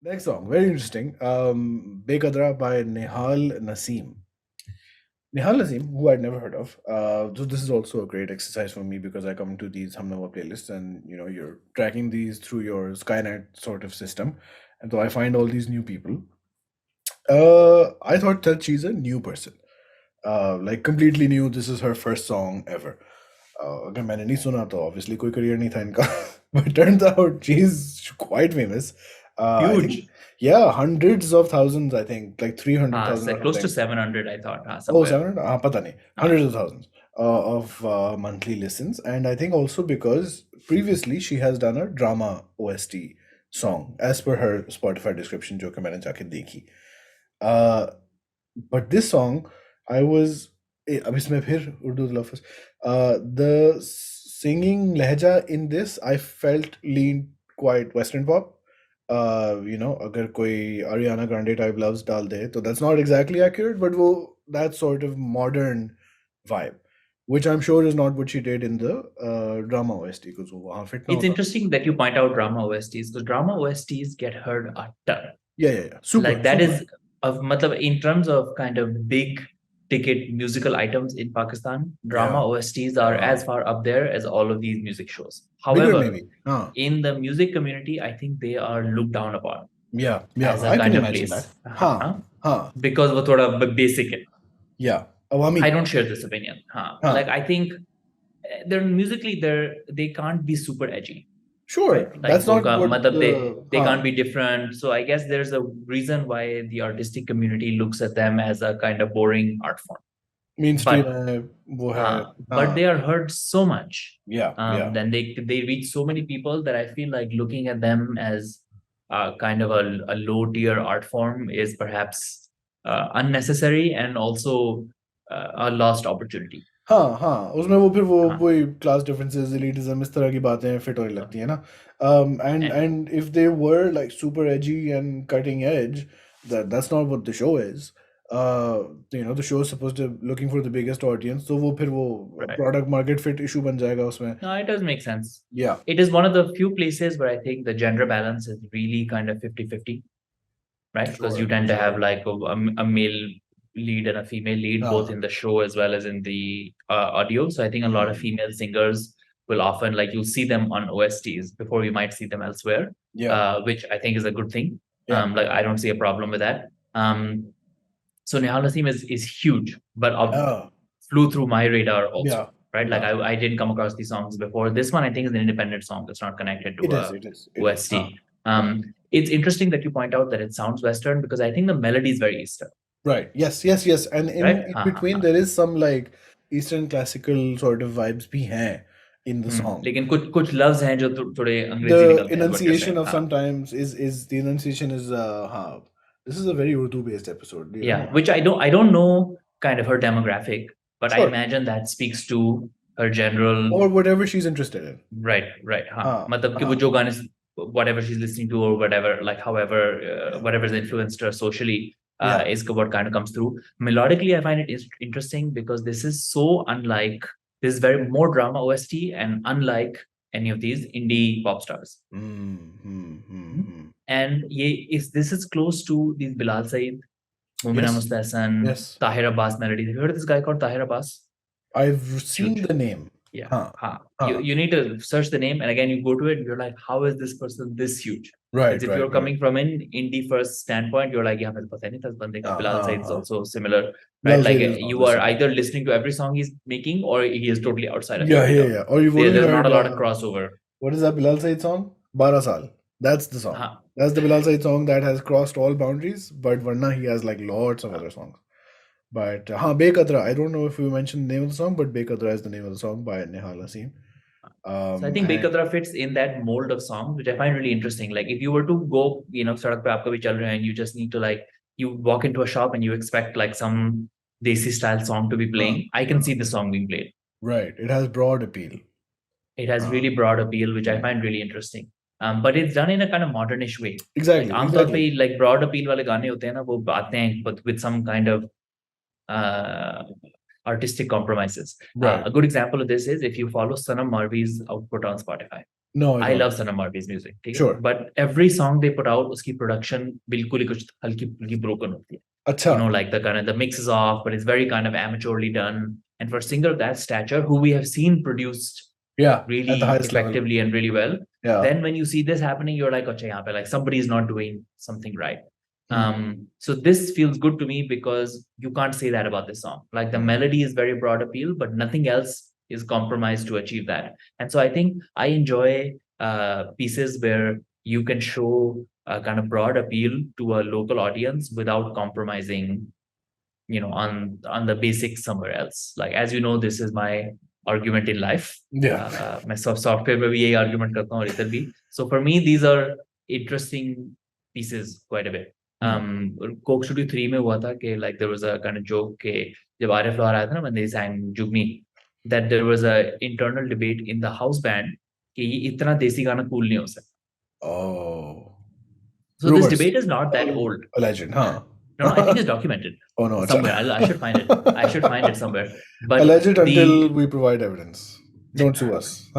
Next song, very interesting. Beqadra by Nehaal Naseem. Nehaal Naseem, who I'd never heard of. So this is also a great exercise for me because I come to these Hamnawa playlists and you're tracking these through your Skynet sort of system. And so I find all these new people. I thought that she's a new person. Like completely new. This is her first song ever. अगर मैंने नहीं सुना तो obviously कोई career नहीं था इनका. But it turns out she's quite famous. I think, Huge. yeah, hundreds of thousands, I think, like 300,000 or Close to something. 700, I thought. Oh, Somewhere. 700? Pata nahi. Hundreds of thousands of monthly listens. And I think also because previously she has done a drama OST song, as per her Spotify description, जो कि मैंने जाके देखी. But this song, I was... अब इसमें फिर उर्दू लफ्ज़. The singing लहजा in this, I felt leaned quite Western pop. अगर कोई Ariana Grande type loves डाल दे, तो that's not exactly accurate, but that sort of modern vibe, which I'm sure is not what she did in the drama OST, because वो वहाँ fit ना It's होता. interesting that you point out drama OSTs, because drama OSTs get heard a ton. Yeah. Super. Like that super. is matlab, in terms of kind of big ticket musical items in Pakistan, drama OSTs are as far up there as all of these music shows. Bigger However, maybe. in the music community, I think they are looked down upon Yeah. as a I kind can of imagine place. that. Because वो थोड़ा basic है. Yeah. Awami. I don't share this opinion. Like I think they're musically they can't be super edgy. Sure. Right? Like That's not what matlab they can't be different. So I guess there's a reason why the artistic community looks at them as a kind of boring art form. mainstream But they are heard so much. Yeah. Then they reach so many people that I feel like looking at them as kind of a low tier art form is perhaps unnecessary and also a lost opportunity. हाँ उसमें वो फिर वही class differences, elitism, इस तरह की बातें fit होने लगती है ना. And if they were like super edgy and cutting edge, that's not what the show is. The show is supposed to looking for the biggest audience, so वो फिर वो product market fit issue बन जाएगा उसमें. No, it does make sense. Yeah. It is one of the few places where I think the gender balance is really kind of 50-50, right? Because you tend to have like a male lead and a female lead, both in the show as well as in the audio. So I think a lot of female singers will often, like, you'll see them on OSTs before you might see them elsewhere, which I think is a good thing. Like I don't see a problem with that. So Nehaal Naseem is huge, but flew through my radar also. Right? Like I didn't come across these songs before. This one I think is an independent song. It's not connected to OST. It's interesting that you point out that it sounds Western because I think the melody is very Eastern. Right. Yes. And in between there is some like Eastern classical sort of vibes bhi hain in the song. लेकिन कुछ लफ्ज हैं जो थोड़े अंग्रेजी The निकलते हैं, enunciation of sometimes is the enunciation is this is a very Urdu based episode. Yeah, which I don't know kind of her demographic, but I imagine that speaks to her general or whatever she's interested in. Right. मतलब कि वो जो गाने whatever she's listening to or whatever, like however whatever's influenced her socially is what kind of comes through. Melodically, I find it interesting because this is so unlike, this is very more drama OST and unlike any of these indie pop stars. And this is close to these Bilal Saeed, Mumina Mustahsan, Tahir Abbas melodies. Have you heard of this guy called Tahir Abbas? I've seen the name. Yeah. You need to search the name, and again you go to it and you're like, how is this person this huge? Right. If you're coming from an indie first standpoint, you're like, yeah, Bilal Saeed is also similar. Right? Like you are either listening to every song he's making or he is totally outside of it. Yeah. Or there's not a lot of crossover. What is that Bilal Saeed song? 12 Saal. That's the song. That's the Bilal Saeed song that has crossed all boundaries, but Varna he has like lots of other songs. But Beqadra, I don't know if we mentioned the name of the song, but Beqadra is the name of the song by Nehaal Naseem. So I think Beqadra fits in that mold of songs, which I find really interesting. Like if you were to go, sadak pe aapka bhi chal raha hai, and you just need to like, you walk into a shop and you expect like some desi style song to be playing, I can see the song being played. Right. It has broad appeal. It has really broad appeal, which I find really interesting. But it's done in a kind of modernish way. Exactly. Like, आमतौर पे like broad appeal वाले गाने होते हैं ना, वो आते हैं but with some kind of artistic compromises. A good example of this is if you follow Sanam Marvi's output on Spotify. No, I I love don't. Sanam Marvi's music, ठीक है? Sure. But every song they put out, उसकी production बिल्कुल ही कुछ हल्की फुल्की broken होती है. अच्छा. You know, like the mix is off, but it's very kind of amateurly done. And for a singer of that stature, who we have seen produced Yeah, at the really highest level. effectively and really well, Yeah. then when you see this happening, you're like, okay, like somebody is not doing something right. So this feels good to me because you can't say that about this song. Like the melody is very broad appeal, but nothing else is compromised to achieve that. And so I think I enjoy pieces where you can show a kind of broad appeal to a local audience without compromising, you know, on the basics somewhere else. Like, as you know, this is my argument in life. Yeah. मैं software में भी यही argument करता हूँ और इधर भी. So for me, these are interesting pieces quite a bit. Coke Studio 3 में हुआ था कि like there was a kind of joke कि जब आरिफ लौहर आया था ना when they sang Jugni, that there was a internal debate in the house band कि ये इतना देसी गाना cool नहीं हो सकता. Oh. So this debate is not that old. A legend, huh? No, I think it's documented. Oh no, somewhere. I should find it. I should find it somewhere. But alleged until we provide evidence. Don't sue us.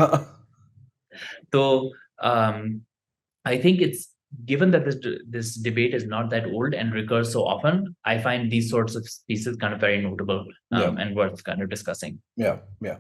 So I think it's given that this debate is not that old and recurs so often, I find these sorts of pieces kind of very notable and worth kind of discussing. Yeah, yeah.